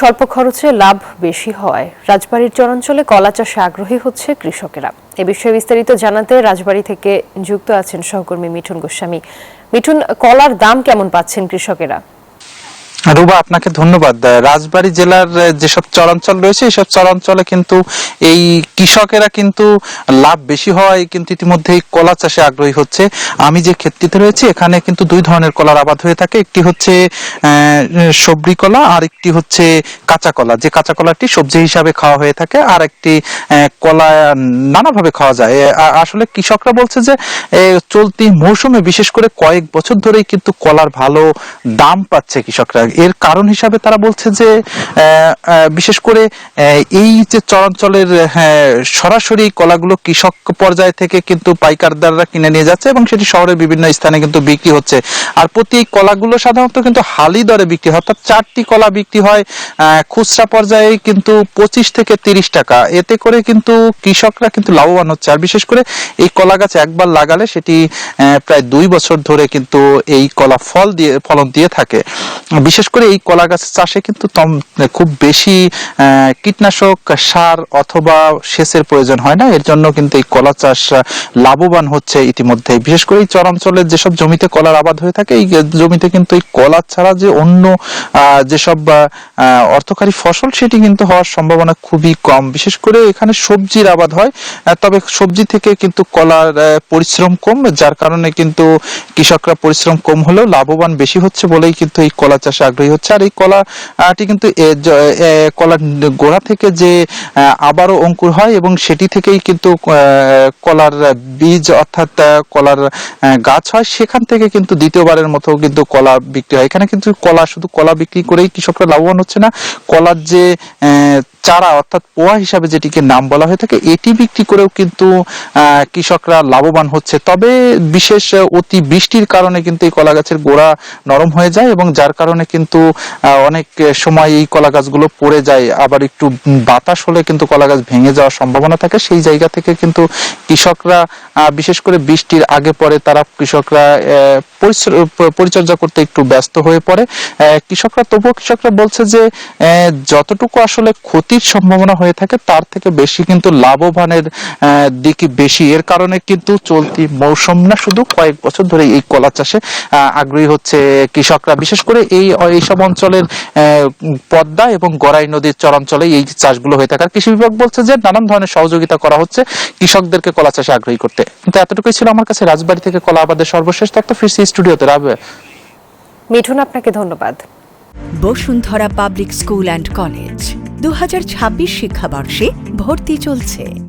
স্বল্প খরচে লাভ বেশি হয় রাজবাড়ীর চরাঞ্চলে কলা চাষে আগ্রহী হচ্ছে কৃষকেরা। এ বিষয়ে বিস্তারিত জানাতে রাজবাড়ী থেকে যুক্ত আছেন সহকর্মী মিঠুন গোস্বামী। মিঠুন, কলার দাম কেমন পাচ্ছেন কৃষকেরা? রুবা, আপনাকে ধন্যবাদ। রাজবাড়ী জেলার যেসব চরাঞ্চল রয়েছে এইসব চরাঞ্চলে কিন্তু এই কৃষকেরা কিন্তু লাভ বেশি হয় কিন্তু ইতিমধ্যেই কলা চাষে আগ্রহী হচ্ছে। আমি যে ক্ষেত্রটিতে রয়েছে এখানে কিন্তু দুই ধরনের কলার আবাদ হয়ে থাকে। একটি হচ্ছে সবজি কলা আর একটি হচ্ছে কাঁচা কলা, যে কাঁচা কলাটি সবজি হিসাবে খাওয়া হয়ে থাকে, আর একটি কলা নানাভাবে খাওয়া যায়। আসলে কৃষকরা বলছে যে চলতি মৌসুমে বিশেষ করে কয়েক বছর ধরেই কিন্তু কলার ভালো দাম পাচ্ছে কৃষকরা। এর কারণ হিসাবে তারা বলছে যে বিশেষ করে এই যে চরাঞ্চলের সরাসরি কলাগুলো কৃষক পর্যায় থেকে কিন্তু পাইকারদাররা কিনে নিয়ে যাচ্ছে এবং সেটি শহরের বিভিন্ন স্থানে কিন্তু বিক্রি হচ্ছে। আর প্রতি কলাগুলো সাধারণত কিন্তু হালি দরে বিক্রি হয়, অর্থাৎ 4টি কলা বিক্রি হয় খুচরা পর্যায়ে কিন্তু 25 থেকে 30 টাকা। এতে করে কিন্তু কৃষকরা কিন্তু লাভবান হচ্ছে। আর বিশেষ করে এই কলা গাছ একবার লাগালে সেটি প্রায় 2 বছর ধরে কিন্তু এই কলা ফলন দিয়ে থাকে। বিশেষ করে এই কলা গাছ চাষে কিন্তু খুব বেশি কীটনাশক সার অথবা সেচের প্রয়োজন হয় না। এর জন্য কিন্তু এই কলা চাষ লাভবান হচ্ছে ইতিমধ্যে। বিশেষ করে এই চরাঞ্চলের যেসব জমিতে কলার আবাদ হয়ে থাকে এই জমিতে কিন্তু এই কলা ছাড়া যে অন্য যেসব অর্থকারী ফসল সেটি কিন্তু হওয়ার সম্ভাবনা খুবই কম। বিশেষ করে এখানে সবজির আবাদ হয়, তবে সবজি থেকে কিন্তু কলার পরিশ্রম কম, যার কারণে কিন্তু কৃষকরা পরিশ্রম কম হলেও লাভবান বেশি হচ্ছে বলেই কিন্তু এই কলা চাষে আগ্রহী হচ্ছে। আর এই কলাটি কিন্তু কলার গোড়া থেকে যে আবারও অঙ্কুর হয় এবং সেটি থেকেই কিন্তু কলার বীজ অর্থাৎ কলার গাছ হয়, সেখান থেকে কিন্তু দ্বিতীয়বারের মতো কিন্তু কলা বিক্রি হয়। এখানে কিন্তু শুধু কলা বিক্রি করেই কৃষকরা লাভবান হচ্ছে না, কলার যে চারা অর্থাৎ পোয়া হিসাবে যেটিকে নাম বলা হয়ে থাকে এটি বিক্রি করেও কিন্তু কৃষকরা লাভবান হচ্ছে। তবে বিশেষ অতি বৃষ্টির কারণে কিন্তু এই কলা গাছের গোড়া নরম হয়ে যায় এবং যার কারণে কিন্তু অনেক সময় এই কলা গাছগুলো পড়ে যায়। আবার একটু বাতাস হলে কিন্তু কলা গাছ ভেঙে যাওয়ার সম্ভাবনা থাকে। সেই জায়গা থেকে কিন্তু কৃষকরা বিশেষ করে বৃষ্টির আগে পরে কৃষকরা পরিচর্যা করতে একটু ব্যস্ত হয়ে পড়ে। কৃষকরা বলছে যে যতটুকু আসলে ক্ষতির সম্ভাবনা হয়ে থাকে তার থেকে বেশি কিন্তু লাভবানের দিকই বেশি। এর কারণে কিন্তু চলতি মৌসুম না শুধু কয়েক বছর ধরে এই কলা চাষে আগ্রহী হচ্ছে কৃষকরা। বিশেষ করে এইসব অঞ্চলের পদ্মা এবং গড়াই নদীর চরাঞ্চলে এই চাষগুলো হয়ে থাকে। আর কৃষি বিভাগ বলছে যে নানান ধরনের সহযোগিতা করা হচ্ছে কৃষকদেরকে কলা চাষে আগ্রহী করতে। কিন্তু এতটুকুই ছিল আমার কাছে রাজবাড়ী থেকে কলা আবাদের সর্বশেষ তথ্য। ফিরছি স্টুডিওতে। রাবে, মিঠুন, আপনাকে ধন্যবাদ। Bashundhara public school and college 2026 শিক্ষাবর্ষে ভর্তি চলছে।